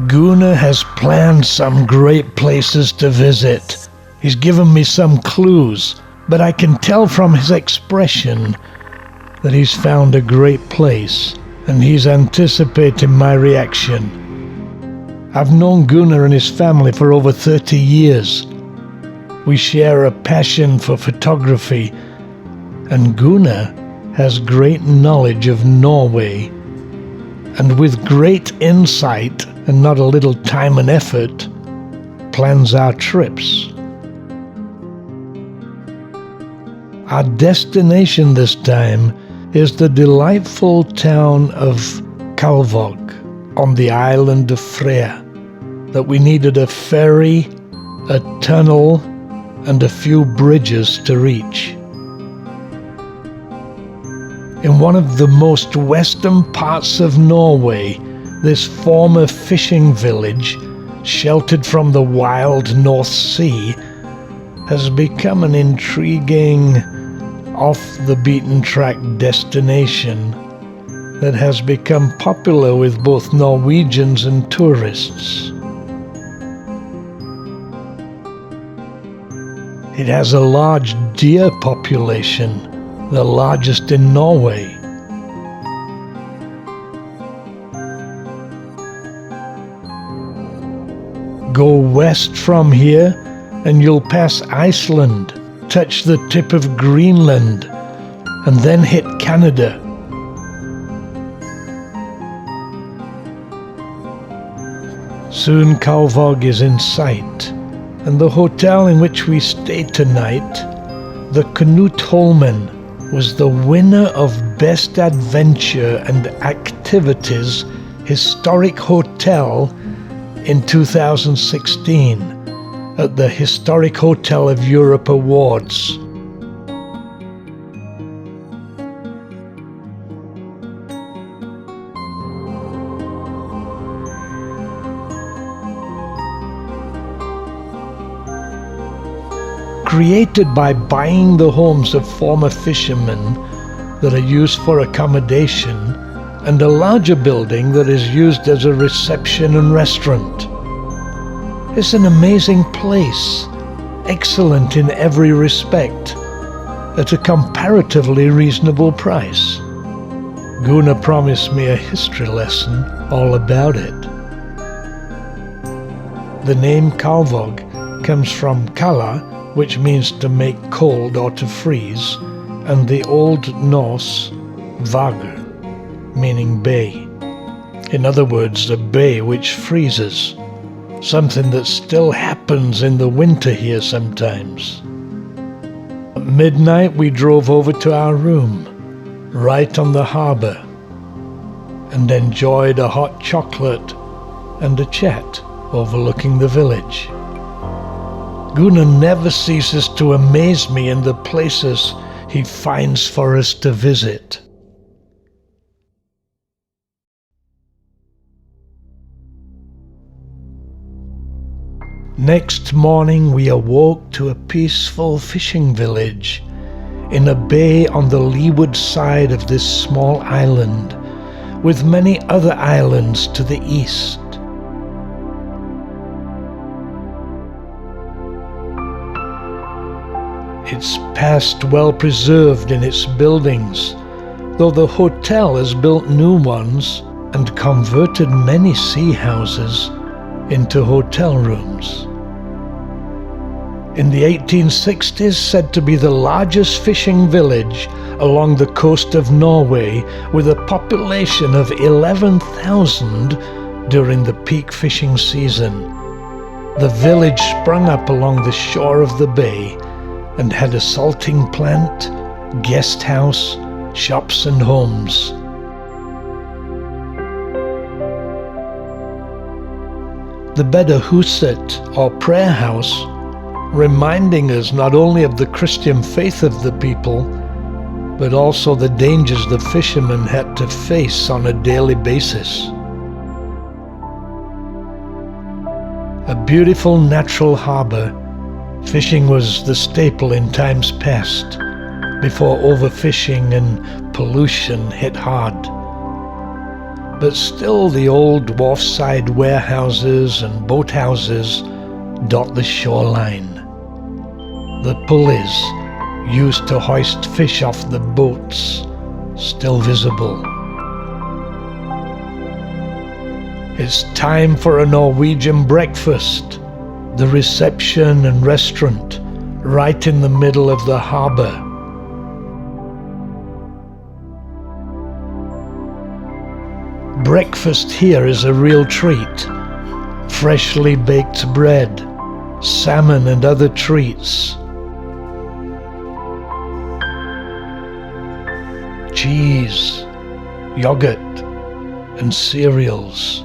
Gunnar has planned some great places to visit. He's given me some clues, but I can tell from his expression that he's found a great place, and he's anticipating my reaction. I've known Gunnar and his family for over 30 years. We share a passion for photography, and Gunnar has great knowledge of Norway, and with great insight and not a little time and effort, plans our trips. Our destination this time is the delightful town of Kalvåg on the island of Freyja, that we needed a ferry, a tunnel, and a few bridges to reach. In one of the most western parts of Norway, this former fishing village, sheltered from the wild North Sea, has become an intriguing, off-the-beaten-track destination that has become popular with both Norwegians and tourists. It has a large deer population, the largest in Norway. Go west from here and you'll pass Iceland, touch the tip of Greenland, and then hit Canada. Soon Kalvåg is in sight, and the hotel in which we stayed tonight, the Knutholmen, was the winner of Best Adventure and Activities Historic Hotel in 2016 at the Historic Hotel of Europe Awards. Created by buying the homes of former fishermen that are used for accommodation, and a larger building that is used as a reception and restaurant. It's an amazing place, excellent in every respect, at a comparatively reasonable price. Gunnar promised me a history lesson all about it. The name Kalvåg comes from Kala, which means to make cold or to freeze, and the Old Norse Vagur, meaning bay. In other words, a bay which freezes, something that still happens in the winter here sometimes. At midnight we drove over to our room, right on the harbour, and enjoyed a hot chocolate and a chat overlooking the village. Gunnar never ceases to amaze me in the places he finds for us to visit. Next morning we awoke to a peaceful fishing village in a bay on the leeward side of this small island, with many other islands to the east. It's past well preserved in its buildings, though the hotel has built new ones and converted many sea houses into hotel rooms. In the 1860s, said to be the largest fishing village along the coast of Norway, with a population of 11,000 during the peak fishing season. The village sprung up along the shore of the bay and had a salting plant, guest house, shops and homes. The Bedehuset, or prayer house, reminding us not only of the Christian faith of the people, but also the dangers the fishermen had to face on a daily basis. A beautiful natural harbour, fishing was the staple in times past, before overfishing and pollution hit hard. but still the old wharfside warehouses and boathouses dot the shoreline. The pulleys used to hoist fish off the boats, still visible. It's time for a Norwegian breakfast. The reception and restaurant right in the middle of the harbour. Breakfast here is a real treat. Freshly baked bread, salmon and other treats. Cheese, yogurt and cereals.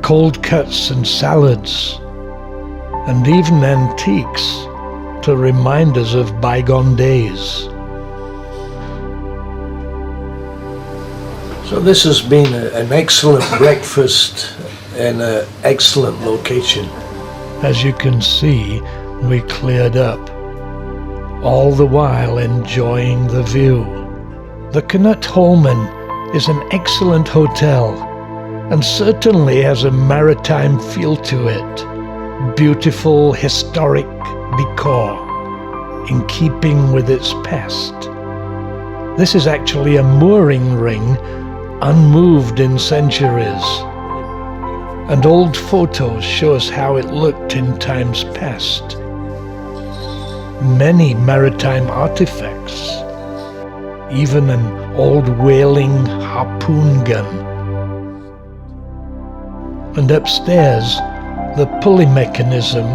Cold cuts and salads, and even antiques to remind us of bygone days. So this has been an excellent breakfast in an excellent location. As you can see, we cleared up, all the while enjoying the view. The Knut Holmen is an excellent hotel and certainly has a maritime feel to it. Beautiful historic decor in keeping with its past. This is actually a mooring ring unmoved in centuries, and old photos show us how it looked in times past. Many maritime artifacts, even an old whaling harpoon gun. And upstairs, the pulley mechanism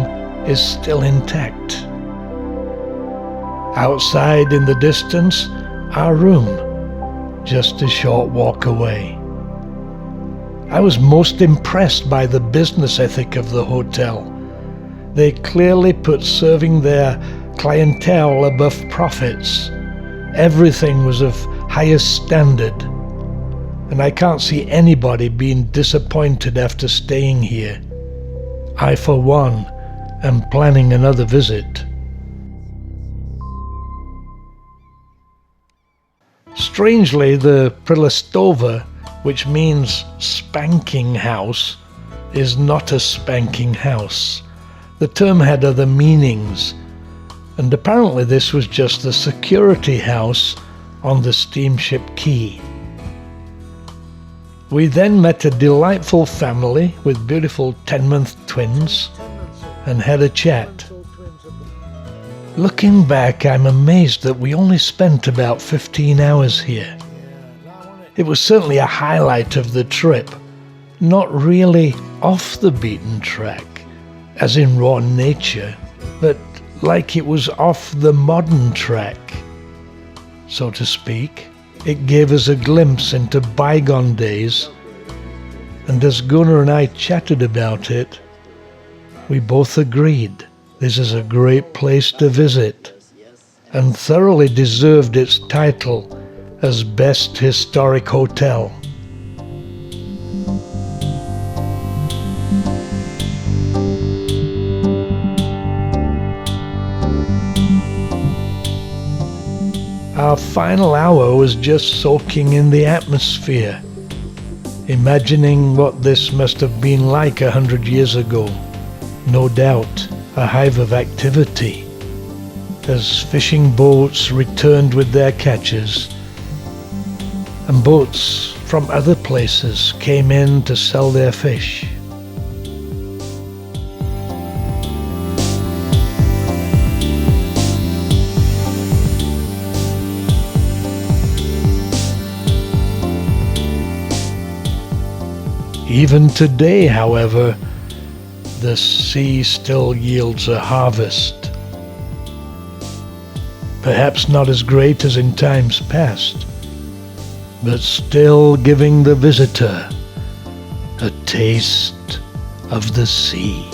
is still intact. Outside in the distance, our room, just a short walk away. I was most impressed by the business ethic of the hotel. They clearly put serving their clientele above profits. Everything was of highest standard, and I can't see anybody being disappointed after staying here. I, for one, am planning another visit. Strangely, the Prilastova, which means spanking house, is not a spanking house. The term had other meanings, and apparently this was just the security house on the steamship quay. We then met a delightful family with beautiful 10-month twins and had a chat. Looking back, I'm amazed that we only spent about 15 hours here. It was certainly a highlight of the trip, not really off the beaten track, as in raw nature, but like it was off the modern track, so to speak. It gave us a glimpse into bygone days, and as Gunnar and I chatted about it, we both agreed this is a great place to visit, and thoroughly deserved its title as Best Historic Hotel. Our final hour was just soaking in the atmosphere, imagining what this must have been like 100 years ago. No doubt, a hive of activity, as fishing boats returned with their catches, and boats from other places came in to sell their fish. Even today, however, the sea still yields a harvest. Perhaps not as great as in times past, but still giving the visitor a taste of the sea.